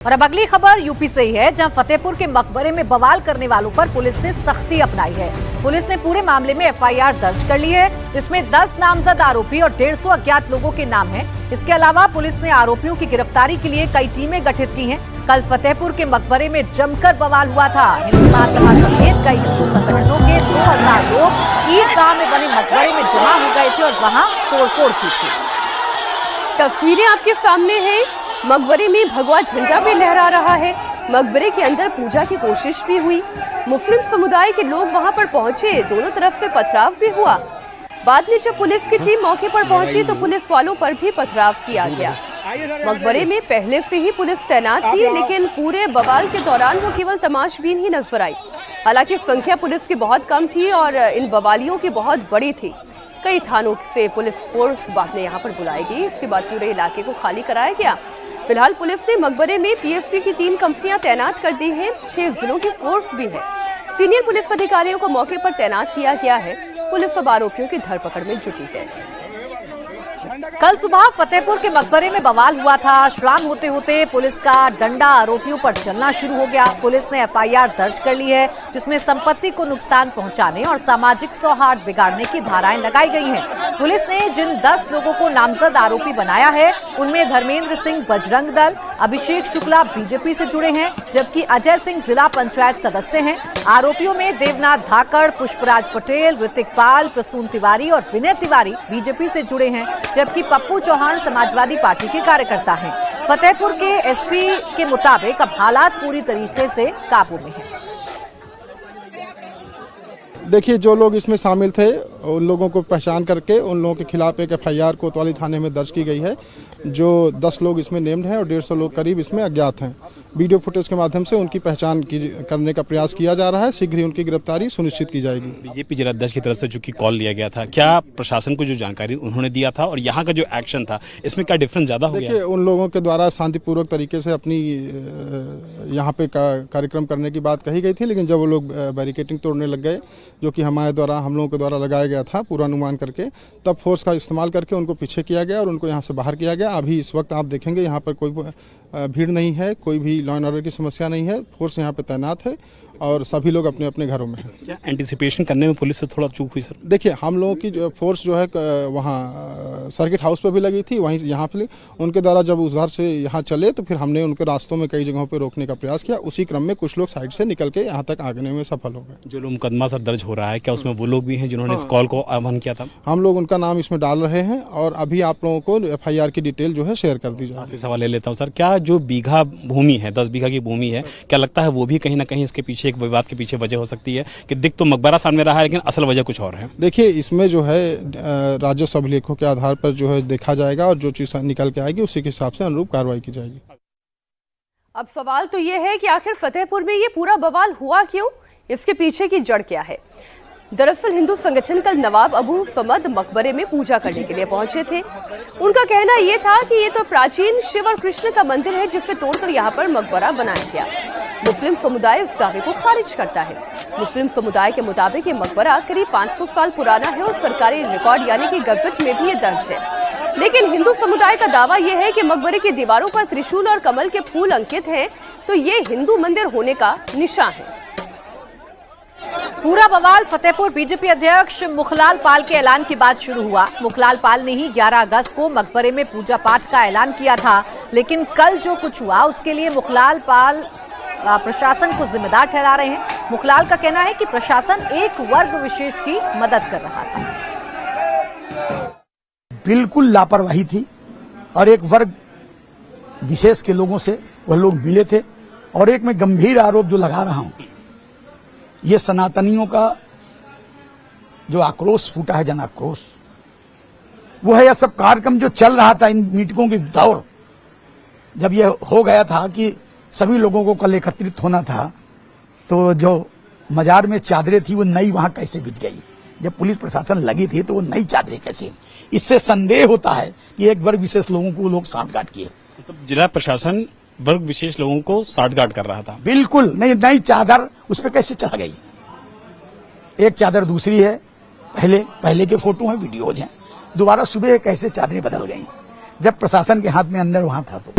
और अब अगली खबर यूपी से ही है, जहां फतेहपुर के मकबरे में बवाल करने वालों पर पुलिस ने सख्ती अपनाई है। पुलिस ने पूरे मामले में एफआईआर दर्ज कर ली है। इसमें 10 नामजद आरोपी और 150 अज्ञात लोगों के नाम हैं। इसके अलावा पुलिस ने आरोपियों की गिरफ्तारी के लिए कई टीमें गठित की हैं। कल फतेहपुर के मकबरे में जमकर बवाल हुआ था। हिंदू महासभा समेत कई हिंदू संगठनों के 2000 लोग ईदगाह में बने मकबरे में जमा हो गए थे और वहां तोड़फोड़ की थी। तस्वीरें आपके सामने हैं। मकबरे में भगवा झंडा भी लहरा रहा है। मकबरे के अंदर पूजा की कोशिश भी हुई। मुस्लिम समुदाय के लोग वहां पर पहुंचे, दोनों तरफ से पथराव भी हुआ। बाद में जब पुलिस की टीम मौके पर पहुंची तो पुलिस वालों पर भी पथराव किया गया। मकबरे में पहले से ही पुलिस तैनात थी, लेकिन पूरे बवाल के दौरान वो केवल तमाशबीन ही नजर आई। हालांकि संख्या पुलिस की बहुत कम थी और इन बवालियों की बहुत बड़ी थी। कई थानों से पुलिस फोर्स बाद में यहाँ पर बुलाई गई। इसके बाद पूरे इलाके को खाली कराया गया। फिलहाल पुलिस ने मकबरे में पीएससी की 3 कंपनियां तैनात कर दी हैं। 6 जिलों की फोर्स भी है। सीनियर पुलिस अधिकारियों को मौके पर तैनात किया गया है। पुलिस अब आरोपियों की धरपकड़ में जुटी है। कल सुबह फतेहपुर के मकबरे में बवाल हुआ था। शाम होते होते पुलिस का डंडा आरोपियों पर चलना शुरू हो गया। पुलिस ने एफआईआर दर्ज कर ली है, जिसमें संपत्ति को नुकसान पहुंचाने और सामाजिक सौहार्द बिगाड़ने की धाराएं लगाई गई हैं। पुलिस ने जिन 10 लोगों को नामजद आरोपी बनाया है, उनमें धर्मेंद्र सिंह बजरंग दल, अभिषेक शुक्ला बीजेपी से जुड़े हैं, जबकि अजय सिंह जिला पंचायत सदस्य हैं। आरोपियों में देवनाथ धाकड़, पुष्पराज पटेल, ऋतिक पाल, प्रसून तिवारी और विनय तिवारी बीजेपी से जुड़े हैं, जबकि पप्पू चौहान समाजवादी पार्टी के कार्यकर्ता हैं। फतेहपुर के एसपी के मुताबिक अब हालात पूरी तरीके से काबू में हैं। देखिए, जो लोग इसमें शामिल थे उन लोगों को पहचान करके उन लोगों के खिलाफ एक एफआईआर कोतवाली थाने में दर्ज की गई है। जो 10 लोग इसमें नेम्ड हैं और 150 लोग करीब इसमें अज्ञात हैं। वीडियो फुटेज के माध्यम से उनकी पहचान करने का प्रयास किया जा रहा है। शीघ्र ही उनकी गिरफ्तारी सुनिश्चित की जाएगी। बीजेपी जिलाध्यक्ष की तरफ से चूंकि कॉल लिया गया था, क्या प्रशासन को जो जानकारी उन्होंने दिया था और यहाँ का जो एक्शन था, इसमें क्या डिफरेंस ज्यादा हो गया? देखिए, उन लोगों के द्वारा शांतिपूर्वक तरीके से अपनी यहाँ पे कार्यक्रम करने की बात कही गई थी, लेकिन जब वो लोग बैरिकेटिंग तोड़ने लग गए, जो कि हम लोगों के द्वारा लगाया गया था पूर्वानुमान करके, तब फोर्स का इस्तेमाल करके उनको पीछे किया गया और उनको यहाँ से बाहर किया गया। अभी इस वक्त आप देखेंगे यहाँ पर कोई भीड़ नहीं है, कोई भी लॉ एंड ऑर्डर की समस्या नहीं है। फोर्स यहाँ पे तैनात है और सभी लोग अपने अपने घरों में हैं। क्या एंटिसिपेशन करने में पुलिस से थोड़ा चूक हुई सर? देखिए, हम लोगों की जो फोर्स जो है वहाँ सर्किट हाउस पे भी लगी थी, वहीं यहाँ पे उनके द्वारा जब उधर से यहाँ चले तो फिर हमने उनके रास्तों में कई जगहों पे रोकने का प्रयास किया। उसी क्रम में कुछ लोग साइड से निकल के यहाँ तक आने में सफल हो गए। जो लोग मुकदमा सर दर्ज हो रहा है, क्या उसमें वो लोग भी हैं जिन्होंने इस कॉल को आह्वान किया था? हम लोग उनका नाम इसमें डाल रहे हैं और अभी आप लोगों को एफआईआर की डिटेल जो है शेयर कर दी जाएगी। सवाल ले लेता हूँ सर, क्या जो बीघा भूमि है, 10 बीघा की भूमि है, क्या लगता है वो भी कहीं ना कहीं इसके पीछे एक विवाद के पीछे वजह हो सकती है कि दिख तो मकबरा सामने रहा है लेकिन असल वजह कुछ और है? देखिए, इसमें जो है राजस्व अभिलेखों के आधार पर जो है देखा जाएगा और जो चीज निकल के आएगी उसी के हिसाब से अनुरूप कार्रवाई की जाएगी। अब सवाल तो ये है कि आखिर फतेहपुर में ये पूरा बवाल हुआ क्यों? इसके पीछे की जड़ क्या है? दरअसल हिंदू संगठन कल नवाब अबू समद मकबरे में पूजा करने के लिए पहुंचे थे। उनका कहना यह था कि ये तो प्राचीन शिव और कृष्ण का मंदिर है, जिसे तोड़कर यहाँ पर मकबरा बनाया गया। मुस्लिम समुदाय इस दावे को खारिज करता है। मुस्लिम समुदाय के मुताबिक ये मकबरा करीब 500 साल पुराना है और सरकारी रिकॉर्ड यानी कि गजट में भी ये दर्ज है। लेकिन हिंदू समुदाय का दावा यह है कि मकबरे की दीवारों पर त्रिशूल और कमल के फूल अंकित हैं, तो ये हिंदू मंदिर होने का निशान है। पूरा बवाल फतेहपुर बीजेपी अध्यक्ष मुखलाल पाल के ऐलान के बाद शुरू हुआ। मुखलाल पाल ने ही 11 अगस्त को मकबरे में पूजा पाठ का ऐलान किया था, लेकिन कल जो कुछ हुआ उसके लिए मुखलाल पाल प्रशासन को जिम्मेदार ठहरा रहे हैं। मुखलाल का कहना है कि प्रशासन एक वर्ग विशेष की मदद कर रहा था। बिल्कुल लापरवाही थी और एक वर्ग विशेष के लोगों से वह लोग मिले थे। और एक मैं गंभीर आरोप जो लगा रहा हूं, ये सनातनियों का जो आक्रोश फूटा है, जन आक्रोश, वो है यह सब कार्यक्रम जो चल रहा था इन मीटिंगों की दौर, जब यह हो गया था कि सभी लोगों को कल एकत्रित होना था, तो जो मजार में चादरें थी वो नई वहां कैसे बिछ गई? जब पुलिस प्रशासन लगी थी तो वो नई चादरें कैसे? इससे संदेह होता है कि एक वर्ग विशेष लोगों को लोग सांठगांठ किए। तो जिला प्रशासन वर्ग विशेष लोगों को सांठगांठ कर रहा था? बिल्कुल नहीं। नई चादर उस पर कैसे चढ़ गई? एक चादर दूसरी है, पहले के फोटो हैं, वीडियोज हैं, दोबारा सुबह कैसे चादरें बदल गई जब प्रशासन के हाथ में अंदर वहां था तो।